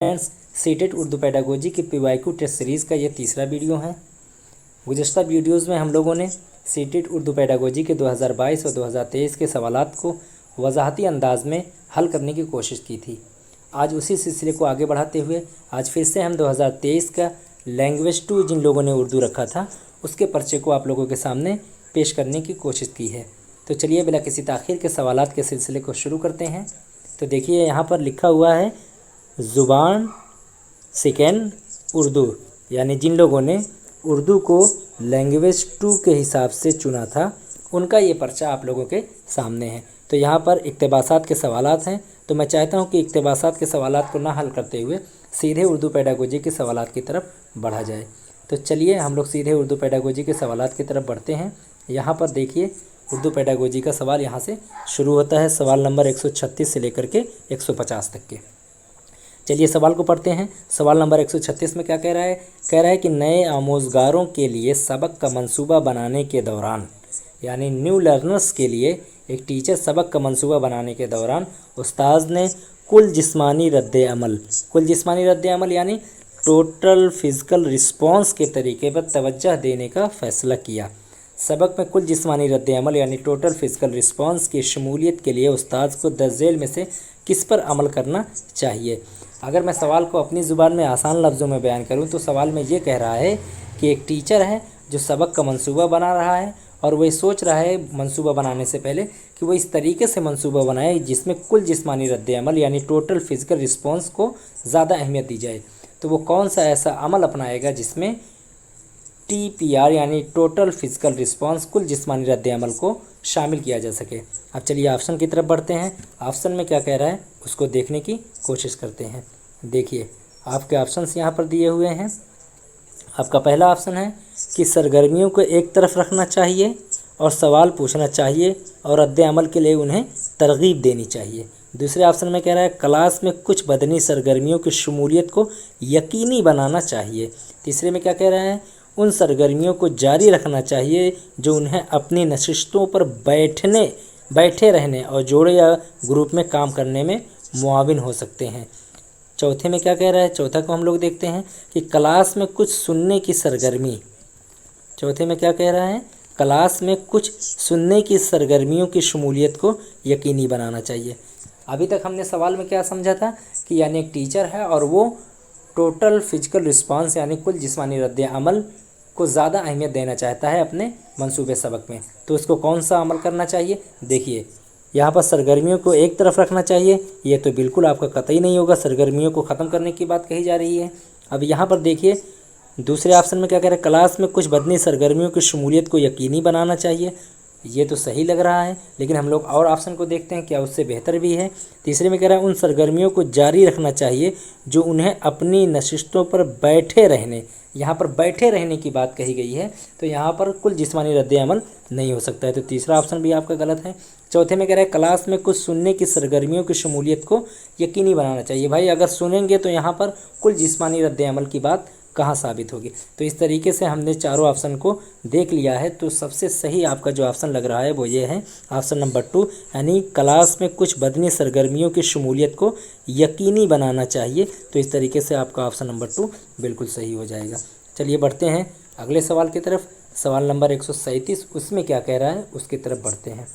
Friends, CTET Urdu pedagogy की PYQ test series का ये तीसरा वीडियो है। गुज़श्ता वीडियोज़ में हम लोगों ने सीटेट उर्दू पेडागोजी के 2022 और 2023 के सवालात को वजाहती अंदाज में हल करने की कोशिश की थी। आज उसी सिलसिले को आगे बढ़ाते हुए आज फिर से हम 2023 का लैंग्वेज 2 जिन लोगों ने उर्दू रखा था उसके पर्चे को आप लोगों के सामने पेश करने की कोशिश की है। तो चलिए बिला किसी ताख़ीर के सवालात के सिलसिले को शुरू करते हैं। तो देखिए यहाँ पर लिखा हुआ है ज़ुबान सेकेंड उर्दू, यानी जिन लोगों ने उर्दू को लैंग्वेज 2 के हिसाब से चुना था उनका ये पर्चा आप लोगों के सामने है। तो यहाँ पर इक़्तिबासात के सवालात हैं, तो मैं चाहता हूँ कि इक़्तिबासात के सवालात को ना हल करते हुए सीधे उर्दू पेडागोजी के सवालात की तरफ बढ़ा जाए। तो चलिए हम लोग सीधे उर्दू पेडागोजी के सवालात की तरफ बढ़ते हैं। यहाँ पर देखिए उर्दू पेडागोजी का सवाल यहाँ से शुरू होता है, सवाल नंबर 136 से लेकर के 150 तक के। चलिए सवाल को पढ़ते हैं। सवाल नंबर 136 में क्या कह रहा है? कह रहा है कि नए आमोज़गारों के लिए सबक का मंसूबा बनाने के दौरान, यानी न्यू लर्नर्स के लिए एक टीचर सबक का मंसूबा बनाने के दौरान उस्ताद ने कुल जिस्मानी रद्द-ए-अमल यानी टोटल फ़िज़िकल रिस्पॉन्स के तरीके पर तवज्जो देने का फ़ैसला किया। सबक में कुल जिस्मानी रद्द-ए-अमल यानी टोटल फ़िज़िकल रिस्पॉन्स की शमूलियत के लिए उस्ताद को दर्जेल में से किस पर अमल करना चाहिए। अगर मैं सवाल को अपनी ज़ुबान में आसान लफ्ज़ों में बयान करूं तो सवाल में ये कह रहा है कि एक टीचर है जो सबक का मंसूबा बना रहा है और वह सोच रहा है मंसूबा बनाने से पहले कि वो इस तरीके से मंसूबा बनाए जिसमें कुल जिस्मानी रद्द-ए-अमल यानी टोटल फ़िज़िकल रिस्पॉन्स को ज़्यादा अहमियत दी जाए। तो वो कौन सा ऐसा अमल अपनाएगा जिसमें TPR यानी टोटल फ़िज़िकल रिस्पॉन्स कुल जिस्मानी रद्द-ए-अमल को शामिल किया जा सके। अब चलिए ऑप्शन की तरफ बढ़ते हैं। ऑप्शन में क्या कह रहा है उसको देखने की कोशिश करते हैं। देखिए आपके ऑप्शंस यहाँ पर दिए हुए हैं। आपका पहला ऑप्शन है कि सरगर्मियों को एक तरफ रखना चाहिए और सवाल पूछना चाहिए और रद्द-ए-अमल के लिए उन्हें तरगीब देनी चाहिए। दूसरे ऑप्शन में कह रहा है क्लास में कुछ बदनी सरगर्मियों की शमूलियत को यकीनी बनाना चाहिए। तीसरे में क्या कह रहा है उन सरगर्मियों को जारी रखना चाहिए जो उन्हें अपनी नशिस्तों पर बैठे रहने और जोड़े या ग्रुप में काम करने में मुआविन हो सकते हैं। चौथे में क्या कह रहा है? चौथा को हम लोग देखते हैं कि क्लास में कुछ सुनने की सरगर्मी। चौथे में क्या कह रहा है? क्लास में कुछ सुनने की सरगर्मियों की शमूलियत को यकीनी बनाना चाहिए। अभी तक हमने सवाल में क्या समझा था कि यानी एक टीचर है और वो टोटल फ़िज़िकल रिस्पॉन्स यानी कुल जिस्मानी रद्द-ए-अमल को ज़्यादा अहमियत देना चाहता है अपने मंसूबे सबक में। तो उसको कौन सा अमल करना चाहिए? देखिए यहाँ पर सरगर्मियों को एक तरफ रखना चाहिए, ये तो बिल्कुल आपका कतई नहीं होगा, सरगर्मियों को ख़त्म करने की बात कही जा रही है। अब यहाँ पर देखिए दूसरे ऑप्शन में क्या कह रहा है? क्लास में कुछ बदनी सरगर्मियों की शमूलियत को यकीनी बनाना चाहिए। ये तो सही लग रहा है, लेकिन हम लोग और ऑप्शन को देखते हैं क्या उससे बेहतर भी है। तीसरे में कह रहा है उन सरगर्मियों को जारी रखना चाहिए जो उन्हें अपनी नशिस्तों पर बैठे रहने, यहाँ पर बैठे रहने की बात कही गई है, तो यहाँ पर कुल जिस्मानी रद्द-ए-अमल नहीं हो सकता है, तो तीसरा ऑप्शन भी आपका गलत है। चौथे में कह रहा है क्लास में कुछ सुनने की सरगर्मियों की शमूलियत को यकीनी बनाना चाहिए। भाई अगर सुनेंगे तो यहाँ पर कुल जिस्मानी रद्द-ए-अमल की बात कहाँ साबित होगी। तो इस तरीके से हमने चारों ऑप्शन को देख लिया है। तो सबसे सही आपका जो ऑप्शन लग रहा है वो ये है ऑप्शन नंबर 2, यानी क्लास में कुछ बदनी सरगर्मियों की शमूलियत को यकीनी बनाना चाहिए। तो इस तरीके से आपका ऑप्शन नंबर 2 बिल्कुल सही हो जाएगा। चलिए बढ़ते हैं अगले सवाल की तरफ। सवाल नंबर 137 उसमें क्या कह रहा है उसकी तरफ बढ़ते हैं।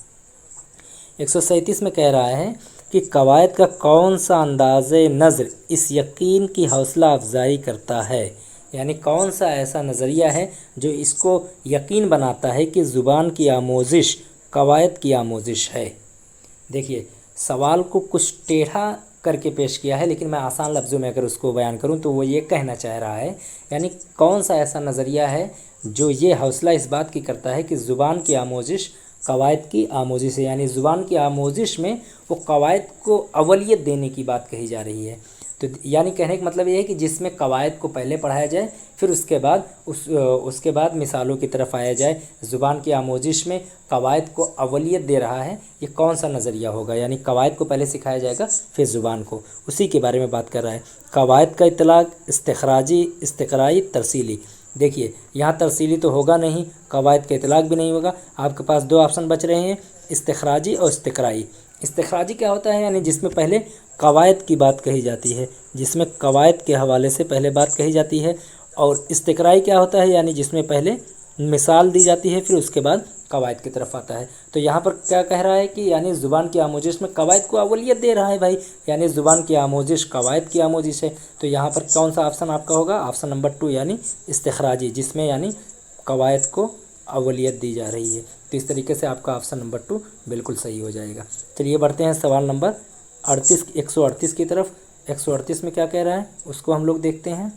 137 में कह रहा है कि कवायद का कौन सा अंदाज़े नज़र इस यकीन की हौसला अफजाई करता है, यानी कौन सा ऐसा नज़रिया है जो इसको यकीन बनाता है कि ज़ुबान की आमोज़िश कवायद की आमोज़िश है। देखिए सवाल को कुछ टेढ़ा करके पेश किया है, लेकिन मैं आसान लफ्ज़ों में अगर उसको बयान करूं तो वो ये कहना चाह रहा है, यानी कौन सा ऐसा नज़रिया है जो ये हौसला इस बात की करता है कि ज़ुबान की आमोज़िश कवायद की आमोज़िश है, यानी ज़ुबान की आमोज़िश में वो कवायद को अवलियत देने की बात कही जा रही है। तो यानी कहने का मतलब ये है कि जिसमें कवायद को पहले पढ़ाया जाए फिर उसके बाद मिसालों की तरफ आया जाए। ज़ुबान की आमोज़िश में कवायद को अवलियत दे रहा है, ये कौन सा नज़रिया होगा? यानी कवायद को पहले सिखाया जाएगा फिर ज़ुबान को, उसी के बारे में बात कर रहा है। कवायद का इतलाक़ इस्तिखराजी, इस्तिक़राई, तरसीली। देखिए यहाँ तरसीली तो होगा नहीं, कवायद का इतलाक़ भी नहीं होगा। आपके पास दो ऑप्शन बच रहे हैं, इस्तिखराजी और इस्तिक़राई। इस्तिखराजी क्या होता है? यानी जिसमें पहले कवायद की बात कही जाती है, जिसमें कवायद के हवाले से पहले बात कही जाती है। और इस्तिक़राई क्या होता है, यानी जिसमें पहले मिसाल दी जाती है फिर उसके बाद कवायद की तरफ आता है। तो यहाँ पर क्या कह रहा है कि यानी ज़ुबान की आमोजिश में कवायद को अवलियत दे रहा है भाई, यानी ज़ुबान की आमोजिश कवायद की आमोजिश है। तो यहाँ पर कौन सा ऑप्शन आपका होगा, ऑप्शन नंबर 2 यानी इस्तिख़राजी, जिसमें यानी कवायद को अवलियत दी जा रही है। तो इस तरीके से आपका ऑप्शन नंबर 2 बिल्कुल सही हो जाएगा। चलिए बढ़ते हैं सवाल नंबर 138 की तरफ। 138 में क्या कह रहा है उसको हम लोग देखते हैं।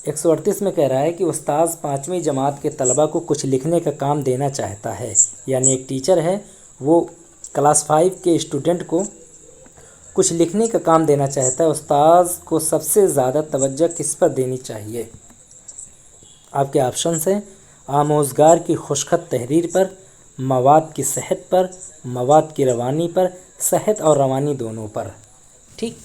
138 में कह रहा है कि उस्ताद 5वीं जमात के तलबा को कुछ लिखने का काम देना चाहता है, यानी एक टीचर है वो क्लास 5 के स्टूडेंट को कुछ लिखने का काम देना चाहता है। उस्ताद को सबसे ज़्यादा तवज्जो किस पर देनी चाहिए? आपके ऑप्शन हैं आमोज़गार की खुशखत तहरीर पर, मवाद की सेहत पर, मवाद की रवानी पर, सेहत और रवानी दोनों पर। ठीक,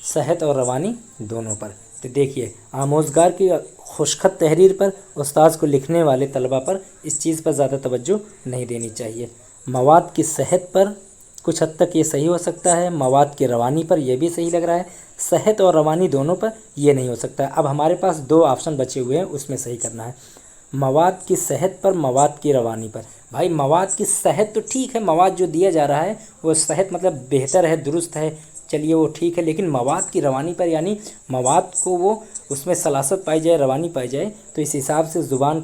सेहत और रवानी दोनों पर। तो देखिए आमोज़गार की खुशखत तहरीर पर उस्ताद को लिखने वाले तलबा पर इस चीज़ पर ज़्यादा तवज्जो नहीं देनी चाहिए। मवाद की सेहत पर कुछ हद तक ये सही हो सकता है, मवाद की रवानी पर यह भी सही लग रहा है, सेहत और रवानी दोनों पर ये नहीं हो सकता है। अब हमारे पास 2 ऑप्शन बचे हुए हैं, उसमें सही करना है। मवाद की सेहत पर, मवाद की रवानी पर। भाई मवाद की सेहत तो ठीक है, मवाद जो दिया जा रहा है वो सेहत मतलब बेहतर है, दुरुस्त है, चलिए वो ठीक है। लेकिन मवाद की रवानी पर यानी मवाद को वो उसमें सलासत पाई जाए, रवानी पाई जाए, तो इस हिसाब से ज़ुबान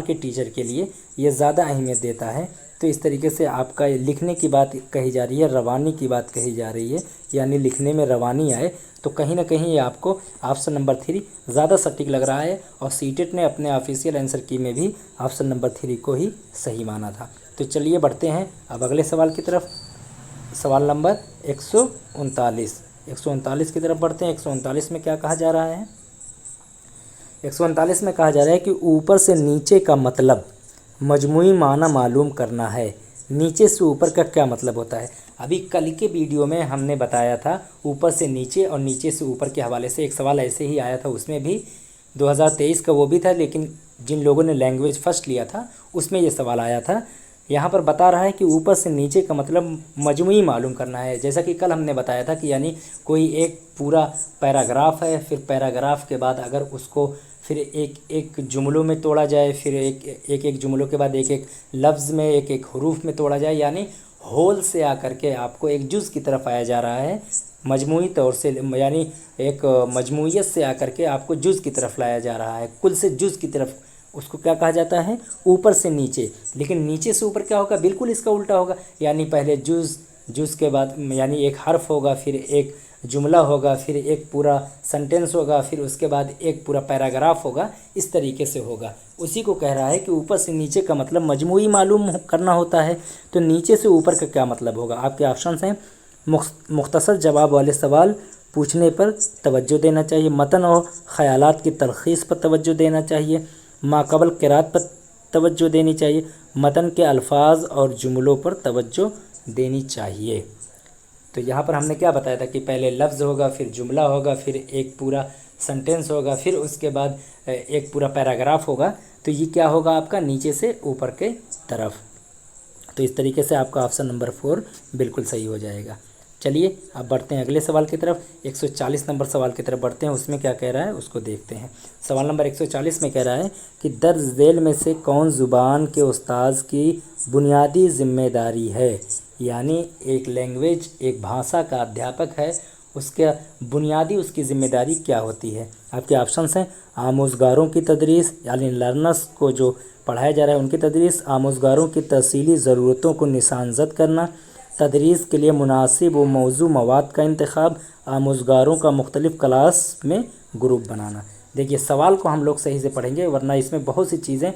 के टीचर के लिए ये ज़्यादा अहमियत देता है। तो इस तरीके से आपका लिखने की बात कही जा रही है, रवानी की बात कही जा रही है, यानी लिखने में रवानी आए। तो कहीं ना कहीं ये आपको ऑप्शन नंबर 3 ज़्यादा सटीक लग रहा है। और सीटेट ने अपने ऑफिशियल आंसर की में भी ऑप्शन नंबर 3 को ही सही माना था। तो चलिए बढ़ते हैं अब अगले सवाल की तरफ। सवाल नंबर 139 की तरफ बढ़ते हैं। 139 में क्या कहा जा रहा है? 139 में कहा जा रहा है कि ऊपर से नीचे का मतलब मजमूई माना मालूम करना है। नीचे से ऊपर का क्या मतलब होता है? अभी कल के वीडियो में हमने बताया था ऊपर से नीचे और नीचे से ऊपर के हवाले से एक सवाल ऐसे ही आया था, उसमें भी 2023 का वो भी था, लेकिन जिन लोगों ने लैंग्वेज फर्स्ट लिया था उसमें ये सवाल आया था। यहाँ पर बता रहा है कि ऊपर से नीचे का मतलब मजमूई मालूम करना है। जैसा कि कल हमने बताया था कि यानी कोई एक पूरा पैराग्राफ है, फिर पैराग्राफ के बाद अगर उसको फिर एक एक जुमलों में तोड़ा जाए, फिर एक जुमलों के बाद एक एक लफ्ज़ में, एक एक हरूफ में तोड़ा जाए, यानी होल से आकर के आपको एक जुज़ की तरफ आया जा रहा है, मजमूई तौर से, यानी एक मजमूइयत से आकर के आपको जुज़ की तरफ लाया जा रहा है, कुल से जुज़ की तरफ। उसको क्या कहा जाता है? ऊपर से नीचे। लेकिन नीचे से ऊपर क्या होगा? बिल्कुल इसका उल्टा होगा, यानी पहले जुज़ के बाद यानी एक हर्फ होगा, फिर एक जुमला होगा, फिर एक पूरा सेंटेंस होगा, फिर उसके बाद एक पूरा पैराग्राफ होगा, इस तरीके से होगा। उसी को कह रहा है कि ऊपर से नीचे का मतलब मजमूई मालूम करना होता है। तो नीचे से ऊपर का क्या मतलब होगा? आपके ऑप्शंस हैं मुख्तसर जवाब वाले सवाल पूछने पर तवज्जो देना चाहिए, मतन और ख़यालात की तलख़ीस पर तवज्जो देना चाहिए, माक़बल क़िराअत पर तवज्जो देनी चाहिए, मतन के अल्फाज और जुमलों पर तवज्जो देनी चाहिए। तो यहाँ पर हमने क्या बताया था कि पहले लफ्ज़ होगा, फिर जुमला होगा, फिर एक पूरा सेंटेंस होगा, फिर उसके बाद एक पूरा पैराग्राफ होगा। तो ये क्या होगा आपका? नीचे से ऊपर के तरफ। तो इस तरीके से आपका ऑप्शन नंबर 4 बिल्कुल सही हो जाएगा। चलिए अब बढ़ते हैं अगले सवाल की तरफ। 140 नंबर सवाल की तरफ बढ़ते हैं। उसमें क्या कह रहा है उसको देखते हैं। सवाल नंबर 140 में कह रहा है कि दर्ज झेल में से कौन ज़ुबान के उस्ताद की बुनियादी ज़िम्मेदारी है? यानी एक लैंग्वेज, एक भाषा का अध्यापक है, उसके बुनियादी उसकी ज़िम्मेदारी क्या होती है? आपके ऑप्शंस हैं आमोज़गारों की तदरीस, यानी लर्नर्स को जो पढ़ाया जा रहा है उनकी तदरीस, आमोज़गारों की तहसीली ज़रूरतों को निशानज़द करना, तदरीस के लिए मुनासिब व मौजू मवाद का इंतखाब, आमोज़गारों का मुख्तलिफ़ क्लास में ग्रुप बनाना। देखिए सवाल को हम लोग सही से पढ़ेंगे, वरना इसमें बहुत सी चीज़ें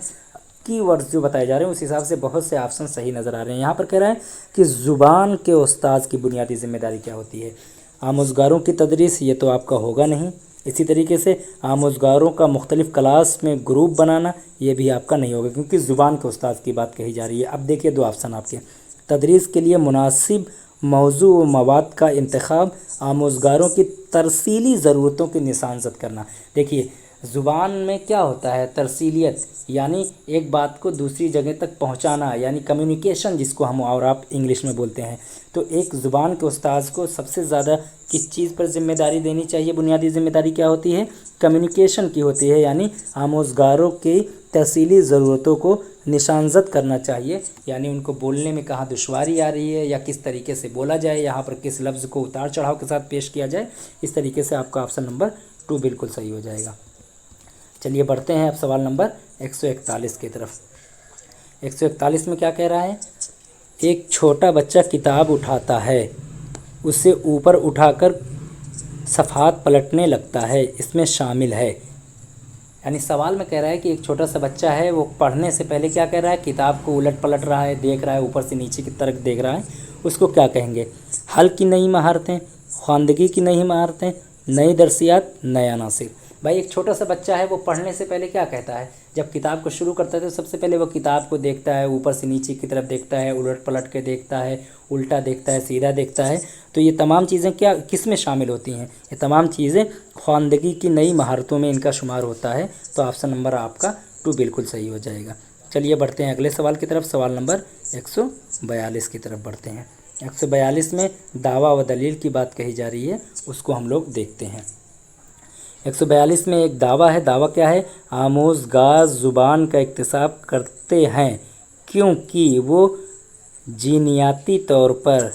कीवर्ड्स जो बताए जा रहे हैं उस हिसाब से बहुत से ऑप्शन सही नज़र आ रहे हैं। यहाँ पर कह रहा है कि ज़ुबान के उस्ताद की बुनियादी ज़िम्मेदारी क्या होती है? आमोज़गारों की तदरीस, ये तो आपका होगा नहीं। इसी तरीके से आमोज़गारों का मुख्तलिफ़ क्लास में ग्रुप बनाना, ये भी आपका नहीं होगा, क्योंकि ज़ुबान के उस्ताद की बात कही जा रही है। अब देखिए 2 ऑप्शन आपके, तदरीस के लिए मुनासिब मौजू व मवाद का इंतखाब, आमोज़गारों की तरसीली ज़रूरतों की निशानज़द करना। देखिए ज़ुबान में क्या होता है, तरसीलियत, यानी एक बात को दूसरी जगह तक पहुंचाना, यानी कम्युनिकेशन जिसको हम और आप इंग्लिश में बोलते हैं। तो एक ज़ुबान के उस्ताद को सबसे ज़्यादा किस चीज़ पर ज़िम्मेदारी देनी चाहिए, बुनियादी ज़िम्मेदारी क्या होती है, कम्युनिकेशन की होती है, यानी आमोज़गारों की तहसीली ज़रूरतों को निशानज़द करना चाहिए, यानी उनको बोलने में कहाँ दुश्वारी आ रही है या किस तरीके से बोला जाए, यहाँ पर किस लफ्ज़ को उतार चढ़ाव के साथ पेश किया जाए, इस तरीके से आपका ऑप्शन नंबर 2 बिल्कुल सही हो जाएगा। चलिए बढ़ते हैं अब सवाल नंबर 141 की तरफ। 141 में क्या कह रहा है, एक छोटा बच्चा किताब उठाता है, उसे ऊपर उठाकर सफ़हात पलटने लगता है, इसमें शामिल है। यानी सवाल में कह रहा है कि एक छोटा सा बच्चा है, वो पढ़ने से पहले क्या कह रहा है, किताब को उलट पलट रहा है, देख रहा है, ऊपर से नीचे की तरफ देख रहा है, उसको क्या कहेंगे, हल की नई महारतें, ख्वानदगी की नई महारतें, नई दर्सियात, नया नासिर। भाई एक छोटा सा बच्चा है, वो पढ़ने से पहले क्या कहता है, जब किताब को शुरू करता है तो सबसे पहले वो किताब को देखता है, ऊपर से नीचे की तरफ देखता है, उलट पलट के देखता है, उल्टा देखता है, सीधा देखता है। तो ये तमाम चीज़ें क्या किस में शामिल होती हैं, ये तमाम चीज़ें ख्वानदगी की नई महारतों में इनका शुमार होता है। तो ऑप्शन नंबर आपका 2 बिल्कुल सही हो जाएगा। चलिए बढ़ते हैं अगले सवाल की तरफ, सवाल नंबर 142 की तरफ बढ़ते हैं। 142 में दावा व दलील की बात कही जा रही है, उसको हम लोग देखते हैं। 142 में एक दावा है, दावा क्या है, आमोज़गार ज़ुबान का इक्तिसाब करते हैं क्योंकि वो जीनियाती तौर पर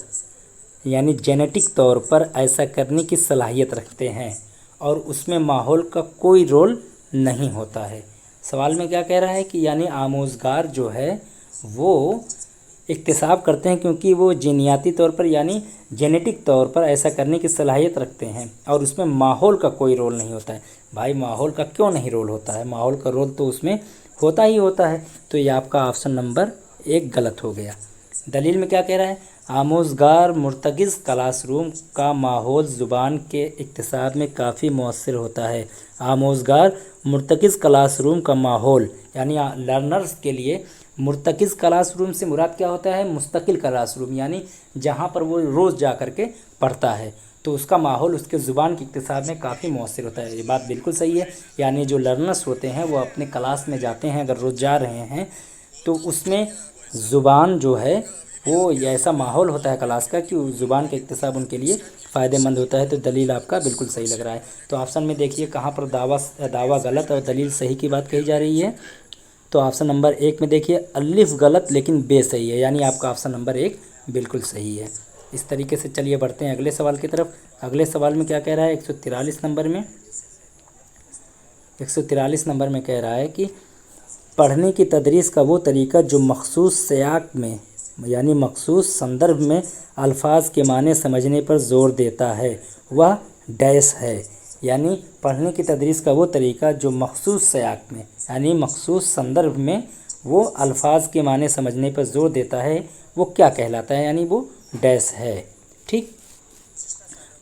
यानी जेनेटिक तौर पर ऐसा करने की सलाहियत रखते हैं और उसमें माहौल का कोई रोल नहीं होता है। सवाल में क्या कह रहा है कि यानी आमोज़गार जो है वो इक्तिसाब करते हैं क्योंकि वो जीनियाती तौर पर यानी जेनेटिक तौर पर ऐसा करने की सलाहियत रखते हैं और उसमें माहौल का कोई रोल नहीं होता है। भाई माहौल का क्यों नहीं रोल होता है, माहौल का रोल तो उसमें होता ही होता है। तो ये आपका ऑप्शन नंबर 1 गलत हो गया। दलील में क्या कह रहा है, आमोज़गार मुर्तगिज़ क्लासरूम का माहौल ज़ुबान के इक्तिसाब में काफ़ी मौसर होता है। आमोज़गार मुर्तगिज़ क्लासरूम का माहौल यानी लर्नर्स के लिए मुर्तकिज़ क्लासरूम से मुराद क्या होता है, मुस्तकिल क्लासरूम, यानी जहाँ पर वो रोज़ जा कर के पढ़ता है तो उसका माहौल उसके ज़ुबान के इक्तिसाब में काफ़ी मौसर होता है। ये बात बिल्कुल सही है। यानी जो लर्नर्स होते हैं वो अपने क्लास में जाते हैं, अगर रोज़ जा रहे हैं तो उसमें ज़ुबान जो है वो ऐसा माहौल होता है क्लास का कि ज़ुबान का इक्तिसाब उनके लिए फ़ायदेमंद होता है। तो दलील आपका बिल्कुल सही लग रहा है। तो ऑप्शन में देखिए कहाँ पर दावा गलत और दलील सही की बात कही जा रही है। तो ऑप्शन नंबर 1 में देखिए अलिफ गलत लेकिन बे सही है, यानी आपका ऑप्शन नंबर 1 बिल्कुल सही है। इस तरीके से चलिए बढ़ते हैं अगले सवाल की तरफ। अगले सवाल में क्या कह रहा है, 143 नंबर में 143 नंबर में कह रहा है कि पढ़ने की तदरीस का वो तरीका जो मखसूस सियाक में यानी मखसूस संदर्भ में अल्फाज के माने समझने पर ज़ोर देता है वह डैश है। यानी पढ़ने की तदरीस का वो तरीका जो मखसूस सियाक में यानी मखसूस संदर्भ में वो अल्फाज के माने समझने पर ज़ोर देता है वो क्या कहलाता है, यानी वो डैश है। ठीक,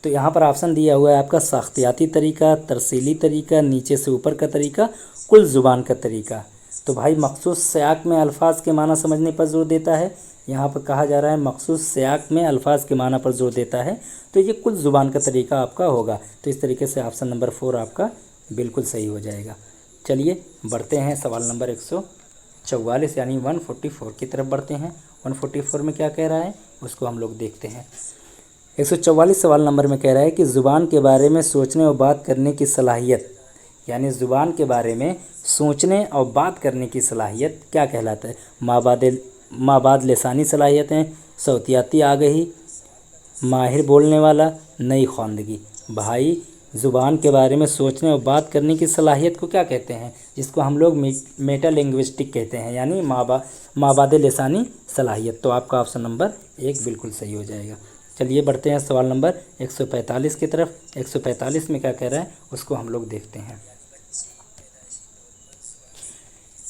तो यहाँ पर ऑप्शन दिया हुआ है आपका साख्तियाती तरीका, तरसीली तरीका, नीचे से ऊपर का तरीका, कुल ज़ुबान का तरीका। तो भाई मखसूस सियाक में अल्फाज के माना समझने पर ज़ोर देता है, यहाँ पर कहा जा रहा है मखसूस सियाक में अल्फाज के माना पर जोर देता है, तो ये कुल ज़ुबान का तरीका आपका होगा। तो इस तरीके से ऑप्शन नंबर 4 आपका बिल्कुल सही हो जाएगा। चलिए बढ़ते हैं सवाल नंबर 144 यानी 144 की तरफ बढ़ते हैं। 144 में क्या कह रहा है उसको हम लोग देखते हैं। 144 सवाल नंबर में कह रहा है कि ज़ुबान के बारे में सोचने और बात करने की सलाहियत, यानी ज़ुबान के बारे में सोचने और बात करने की सलाहियत क्या कहलाता है। माबाद लिसानी सलाहियतें, सौतियाती आगही, माहिर बोलने वाला, नई ख्वानदगी। भाई ज़ुबान के बारे में सोचने और बात करने की सलाहियत को क्या कहते हैं, जिसको हम लोग मेटा लिंग्विस्टिक कहते हैं, यानी माबाद लिसानी सलाहियत। तो आपका ऑप्शन नंबर 1 बिल्कुल सही हो जाएगा। चलिए बढ़ते हैं सवाल नंबर 145 की तरफ। 145 में क्या कह रहा है उसको हम लोग देखते हैं।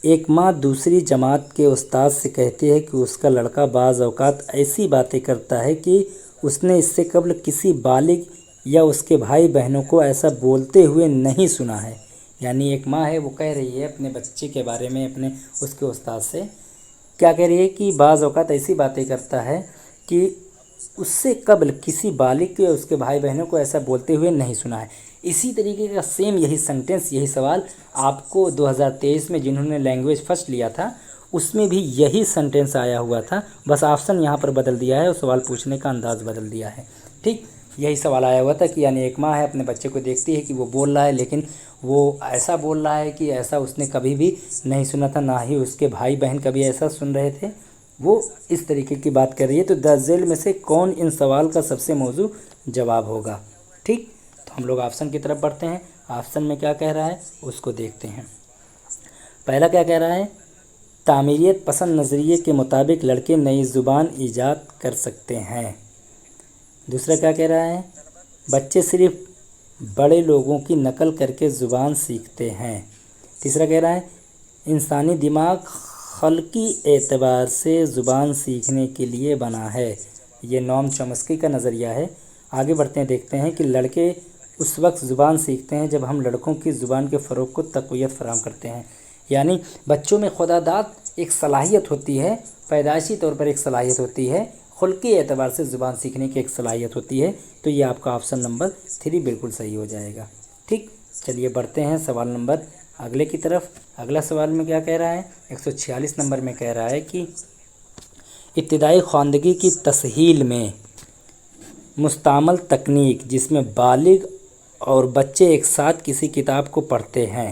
एक माँ दूसरी जमात के उस्ताद से कहती है कि उसका लड़का बाज़ औक़ात ऐसी बातें करता है कि उसने इससे कबल किसी बालिग या उसके भाई बहनों को ऐसा बोलते हुए नहीं सुना है। यानी एक माँ है वो कह रही है अपने बच्चे के बारे में अपने उसके उस्ताद से क्या कह रही है कि बाज़ औक़ात ऐसी बातें करता है कि اس سے قبل کسی بالغ کو یا اس کے بھائی بہنوں کو ایسا بولتے ہوئے نہیں سنا ہے۔ اسی طریقے کا سیم یہی سنٹینس، یہی سوال آپ کو 2023 میں جنہوں نے لینگویج فرسٹ لیا تھا اس میں بھی یہی سنٹینس آیا ہوا تھا، بس آپشن یہاں پر بدل دیا ہے اور سوال پوچھنے کا انداز بدل دیا ہے۔ ٹھیک، یہی سوال آیا ہوا تھا کہ یعنی ایک ماں ہے، اپنے بچے کو دیکھتی ہے کہ وہ بول رہا ہے، لیکن وہ ایسا بول رہا ہے کہ ایسا اس نے کبھی بھی نہیں سنا تھا، نہ ہی اس کے بھائی بہن کبھی ایسا سن رہے تھے۔ وہ اس طریقے کی بات کر رہی ہے۔ تو درج ذیل میں سے کون ان سوال کا سب سے موزوں جواب ہوگا؟ ٹھیک، تو ہم لوگ آپشن کی طرف بڑھتے ہیں۔ آپشن میں کیا کہہ رہا ہے اس کو دیکھتے ہیں۔ پہلا کیا کہہ رہا ہے؟ تعمیریت پسند نظریے کے مطابق لڑکے نئی زبان ایجاد کر سکتے ہیں۔ دوسرا کیا کہہ رہا ہے؟ بچے صرف بڑے لوگوں کی نقل کر کے زبان سیکھتے ہیں۔ تیسرا کہہ رہا ہے انسانی دماغ خلقی اعتبار سے زبان سیکھنے کے لیے بنا ہے۔ یہ نوم چومسکی کا نظریہ ہے۔ آگے بڑھتے ہیں، دیکھتے ہیں کہ لڑکے اس وقت زبان سیکھتے ہیں جب ہم لڑکوں کی زبان کے فروغ کو تقویت فراہم کرتے ہیں۔ یعنی بچوں میں خدا داد ایک صلاحیت ہوتی ہے، پیدائشی طور پر ایک صلاحیت ہوتی ہے، خلقی اعتبار سے زبان سیکھنے کی ایک صلاحیت ہوتی ہے۔ تو یہ آپ کا آپشن نمبر 3 بالکل صحیح ہو جائے گا۔ ٹھیک، چلیے بڑھتے ہیں سوال نمبر اگلے کی طرف۔ اگلا سوال میں کیا کہہ رہا ہے؟ 146 نمبر میں کہہ رہا ہے کہ ابتدائی خواندگی کی تسہیل میں مستعمل تکنیک جس میں بالغ اور بچے ایک ساتھ کسی کتاب کو پڑھتے ہیں۔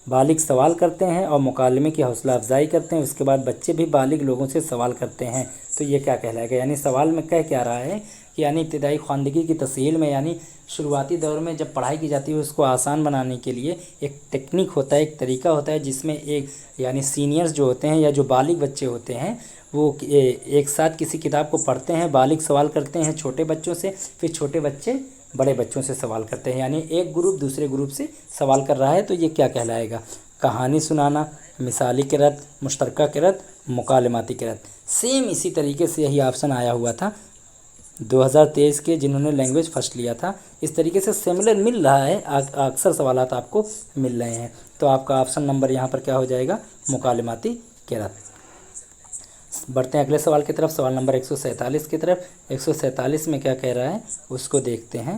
بالغ سوال کرتے ہیں اور مکالمے کی حوصلہ افزائی کرتے ہیں، اس کے بعد بچے بھی بالغ لوگوں سے سوال کرتے ہیں۔ تو یہ کیا کہلائے گا؟ یعنی سوال میں کہہ کیا رہا ہے کہ یعنی ابتدائی خواندگی کی تسہیل میں، یعنی شروعاتی دور میں جب پڑھائی کی جاتی ہے اس کو آسان بنانے کے لیے ایک ٹیکنیک ہوتا ہے، ایک طریقہ ہوتا ہے جس میں ایک یعنی سینئرز جو ہوتے ہیں یا جو بالغ بچے ہوتے ہیں وہ ایک ساتھ کسی کتاب کو پڑھتے ہیں، بالغ سوال کرتے ہیں چھوٹے بچوں سے، پھر چھوٹے بچے بڑے بچوں سے سوال کرتے ہیں، یعنی ایک گروپ دوسرے گروپ سے سوال کر رہا ہے۔ تو یہ کیا کہلائے گا؟ کہانی سنانا، مثالی قرأت، مشترکہ قرأت، مکالماتی قرأت۔ سیم اسی طریقے سے یہی آپشن آیا ہوا تھا 2023 کے جنہوں نے لینگویج فرسٹ لیا تھا۔ اس طریقے سے سملر مل رہا ہے، اکثر سوالات آپ کو مل رہے ہیں۔ تو آپ کا آپشن نمبر یہاں پر کیا ہو جائے گا؟ مکالماتی قرأت۔ بڑھتے ہیں اگلے سوال کی طرف، سوال نمبر 147 کی طرف۔ 147 میں کیا کہہ رہا ہے اس کو دیکھتے ہیں۔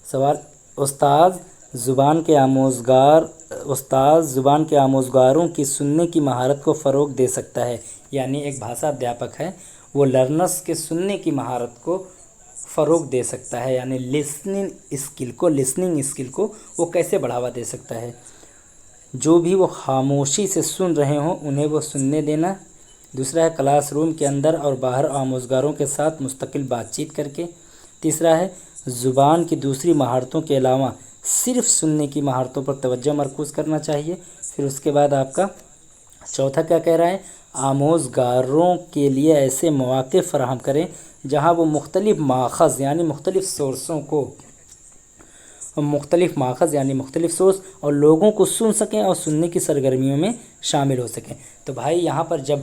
سوال استاد زبان کے آموزگاروں کی سننے کی مہارت کو فروغ دے سکتا ہے۔ یعنی ایک بھاشا ادھیاپک ہے، وہ لرنرز کے سننے کی مہارت کو فروغ دے سکتا ہے، یعنی لسننگ اسکل کو وہ کیسے بڑھاوا دے سکتا ہے؟ جو بھی وہ خاموشی سے سن رہے ہوں انہیں وہ سننے دینا۔ دوسرا ہے کلاس روم کے اندر اور باہر آموزگاروں کے ساتھ مستقل بات چیت کر کے۔ تیسرا ہے زبان کی دوسری مہارتوں کے علاوہ صرف سننے کی مہارتوں پر توجہ مرکوز کرنا چاہیے۔ پھر اس کے بعد آپ کا چوتھا کیا کہہ رہا ہے؟ آموزگاروں کے لیے ایسے مواقع فراہم کریں جہاں وہ مختلف ماخذ یعنی مختلف سورس اور لوگوں کو سن سکیں اور سننے کی سرگرمیوں میں شامل ہو سکیں۔ تو بھائی یہاں پر جب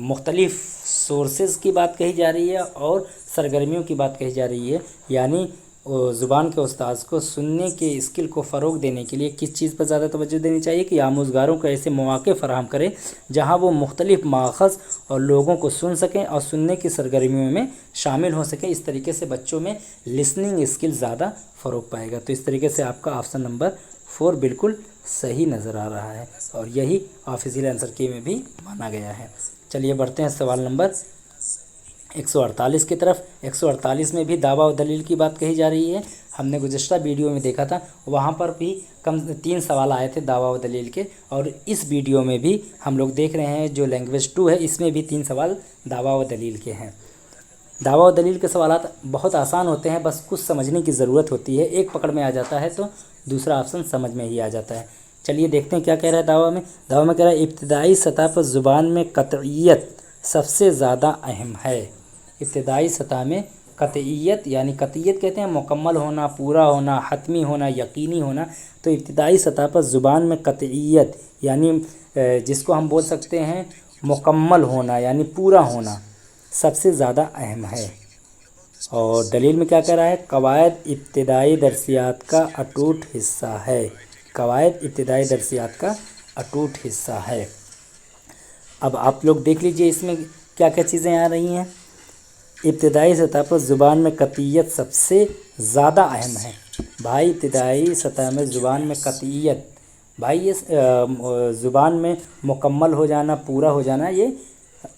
مختلف سورسز کی بات کہی جا رہی ہے اور سرگرمیوں کی بات کہی جا رہی ہے، یعنی زبان کے استاذ کو سننے کے اسکل کو فروغ دینے کے لیے کس چیز پر زیادہ توجہ دینی چاہیے کہ آموزگاروں کو ایسے مواقع فراہم کریں جہاں وہ مختلف ماخذ اور لوگوں کو سن سکیں اور سننے کی سرگرمیوں میں شامل ہو سکیں۔ اس طریقے سے بچوں میں لسننگ اسکل زیادہ فروغ پائے گا۔ تو اس طریقے سے آپ کا آپشن نمبر 4 بالکل صحیح نظر آ رہا ہے اور یہی آفیشیل آنسر کی میں بھی مانا گیا ہے۔ چلیے بڑھتے ہیں سوال نمبر 148 کی طرف۔ 148 میں بھی دعویٰ و دلیل کی بات کہی جا رہی ہے۔ ہم نے گزشتہ ویڈیو میں دیکھا تھا، وہاں پر بھی 3 سوال آئے تھے دعویٰ و دلیل کے، اور اس ویڈیو میں بھی ہم لوگ دیکھ رہے ہیں جو لینگویج 2 ہے اس میں بھی 3 سوال دعویٰ و دلیل کے ہیں۔ دعویٰ و دلیل کے سوالات بہت آسان ہوتے ہیں، بس کچھ سمجھنے کی ضرورت ہوتی ہے۔ ایک پکڑ میں آ جاتا ہے تو دوسرا آپشن سمجھ میں ہی آ جاتا ہے۔ چلیے دیکھتے ہیں کیا کہہ رہا ہے دعویٰ میں کہہ رہا ہے ابتدائی سطح پر زبان میں قطعیت سب سے زیادہ اہم ہے۔ ابتدائی سطح میں قطعیت، یعنی قطعیت کہتے ہیں مکمل ہونا، پورا ہونا، حتمی ہونا، یقینی ہونا۔ تو ابتدائی سطح پر زبان میں قطعیت یعنی جس کو ہم بول سکتے ہیں مکمل ہونا یعنی پورا ہونا سب سے زیادہ اہم ہے۔ اور دلیل میں کیا کہہ رہا ہے؟ قواعد ابتدائی درسیات کا اٹوٹ حصہ ہے۔ قواعد ابتدائی درسیات کا اٹوٹ حصہ ہے۔ अब आप लोग देख लीजिए इसमें क्या क्या चीज़ें आ रही हैं। इब्तदाई सतह पर ज़ुबान में कतियत सबसे ज़्यादा अहम है। भाई इब्तदाई सतह में ज़ुबान में कतियत, भाई ये ज़ुबान में मुकम्मल हो जाना, पूरा हो जाना, ये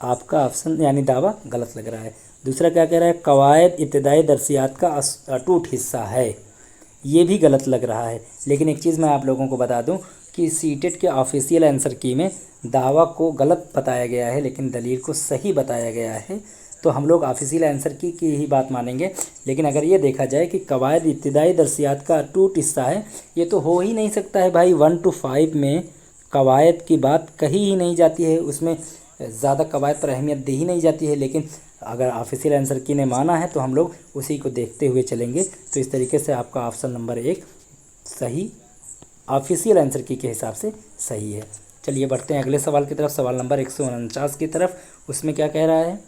आपका ऑप्शन यानी दावा गलत लग रहा है। दूसरा क्या कह रहा है, कवायद इब्तदाई दरसियात का अटूट हिस्सा है, ये भी गलत लग रहा है। लेकिन एक चीज़ मैं आप लोगों को बता दूं कि सीटेट के ऑफिशियल आंसर की में दावा को गलत बताया गया है लेकिन दलील को सही बताया गया है, तो हम लोग ऑफिशियल आंसर की ही बात मानेंगे। लेकिन अगर ये देखा जाए कि कवायद इब्तदाई दरसियात का अटूट हिस्सा है, ये तो हो ही नहीं सकता है भाई। 1 to 5 में कवायद की बात कही ही नहीं जाती है, उसमें ज़्यादा कवायद पर अहमियत दी ही नहीं जाती है। लेकिन अगर ऑफिशियल आंसर की ने माना है तो हम लोग उसी को देखते हुए चलेंगे। तो इस तरीके से आपका ऑप्शन नंबर 1 सही ऑफिशियल आंसर की के हिसाब से सही है। चलिए बढ़ते हैं अगले सवाल की तरफ, सवाल नंबर 149 की तरफ। उसमें क्या कह रहा है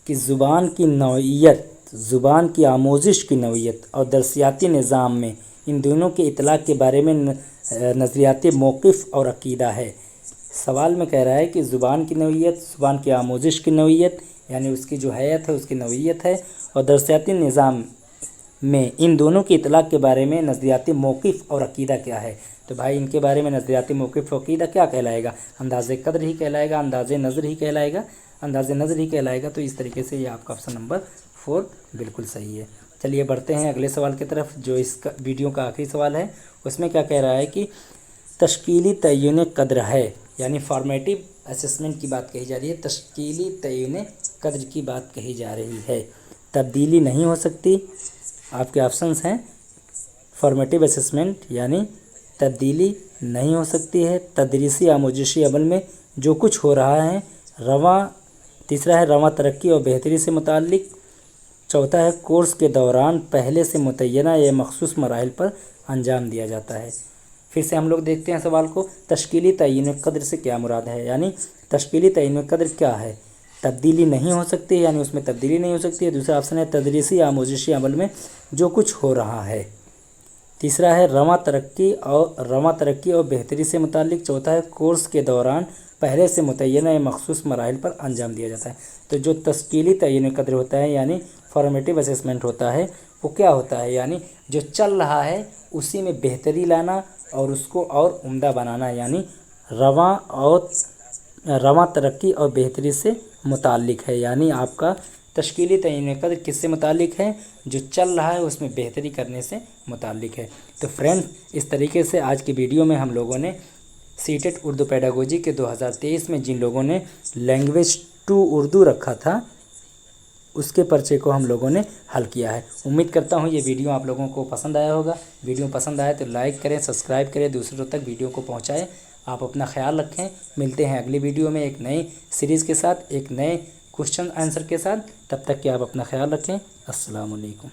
कि ज़ुबान की नौइयत, ज़ुबान की आमोजिश की नौइयत और दरसियाती निज़ाम में इन दोनों के इतलाक़ के बारे में नज़रियाती मौक़िफ़ और अक़ीदा है। सवाल में कह रहा है कि ज़ुबान की नौइयत, ज़ुबान की आमोजिश की नौइयत यानी उसकी जो हैत है उसकी नौइयत है, और दरसियाती निज़ाम में इन दोनों की इतलाक़ के बारे में नज़रियाती मौक़िफ़ और अक़ीदा क्या है। तो भाई इनके बारे में नज़रियाती मौक़िफ़ और अक़ीदा क्या कहलाएगा, अंदाज़े क़द्र ही कहलाएगा, अंदाज़े नज़र ही कहलाएगा, अंदाज़े नज़र ही कहलाएगा। तो इस तरीके से ये आपका ऑप्शन नंबर 4 बिल्कुल सही है। चलिए बढ़ते हैं अगले सवाल की तरफ, जो इसका वीडियो का आखिरी सवाल है। उसमें क्या कह रहा है कि तश्कीली तय्युन क़द्र है, यानी फॉर्मेटिव असेसमेंट की बात कही जा रही है, तश्कीली तय्युन क़द्र की बात कही जा रही है। तब्दीली नहीं हो सकती, आपके ऑप्शंस हैं फॉर्मेटिव असेसमेंट यानी तब्दीली नहीं हो सकती है, तदरीसी आमोजिशी अमल में जो कुछ हो रहा है रवां, तीसरा है रवां तरक्की और बेहतरी से मुताल्लिक, चौथा है कोर्स के दौरान पहले से मुतय्यना या मखसूस मराहिल पर अंजाम दिया जाता है। फिर से हम लोग देखते हैं सवाल को, तश्कीली तय्युन क़द्र से क्या मुराद है, यानी तश्कीली तय्युन क़द्र क्या है। तब्दीली नहीं हो सकती यानी उसमें तब्दीली नहीं हो सकती है। दूसरा ऑप्शन है तदरीसी आमोजिशी अमल में जो कुछ हो रहा है। तीसरा है रवां तरक्की और बेहतरी से मुताल्लिक। चौथा है कोर्स के दौरान पहले से मुतय्यना या मखसूस मराहिल पर अंजाम दिया जाता है। तो जो तश्कीली तय्युन क़द्र होता है यानी फॉर्मेटिव असेसमेंट होता है, वो क्या होता है, यानी जो चल रहा है उसी में बेहतरी लाना और उसको और उम्दा बनाना, यानी रवां तरक्की और बेहतरी से मुताल्लिक है। यानी आपका तश्कीली तय्युन क़द्र किससे मुताल्लिक है, जो चल रहा है उसमें बेहतरी करने से मुताल्लिक है। तो फ्रेंड्स, इस तरीके से आज की वीडियो में हम लोगों ने सीटेट उर्दू पेडागोजी के 2023 में जिन लोगों ने लैंग्वेज 2 उर्दू रखा था उसके पर्चे को हम लोगों ने हल किया है। उम्मीद करता हूँ ये वीडियो आप लोगों को पसंद आया होगा। वीडियो पसंद आए तो लाइक करें, सब्सक्राइब करें, दूसरों तक वीडियो को पहुँचाएँ। आप अपना ख्याल रखें। मिलते हैं अगली वीडियो में एक नई सीरीज़ के साथ, एक नए क्वेश्चन आंसर के साथ। तब तक कि आप अपना ख्याल रखें। अस्सलाम वालेकुम।